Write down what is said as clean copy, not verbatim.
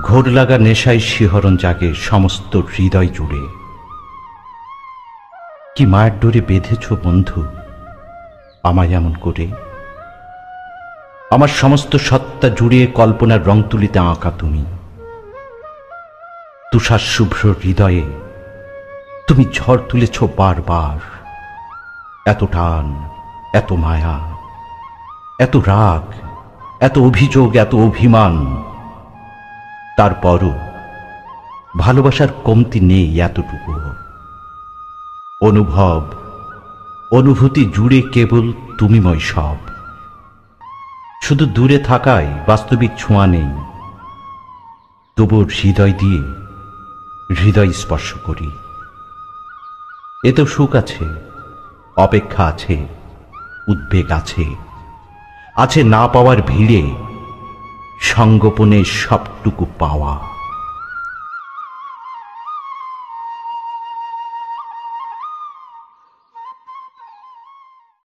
ঘোর লাগা নেশায় শিহরণ জাগে সমস্ত হৃদয় জুড়ে। কি মায়ের ডোরে বেঁধেছ বন্ধু আমায় এমন করে? আমার সমস্ত সত্তা জুড়িয়ে কল্পনার রং তুলিতে আঁকা তুমি। তুষার শুভ্র হৃদয়ে তুমি ঝড় তুলেছ বারবার। এত টান, এত মায়া, এত রাগ, এত অভিযোগ, এত অভিমান, তারপরও ভালোবাসার কমতি নেই এতটুকু। অনুভব, অনুভূতি জুড়ে কেবল তুমিময় সব। শুধু দূরে থাকায় বাস্তবিক ছোঁয়া নেই, তবু হৃদয় দিয়ে হৃদয় স্পর্শ করি। এতেও সুখ আছে, অপেক্ষা আছে, উদ্বেগ আছে, আছে না পাওয়ার ভিড়ে সঙ্গোপনে সবটুকু পাওয়া।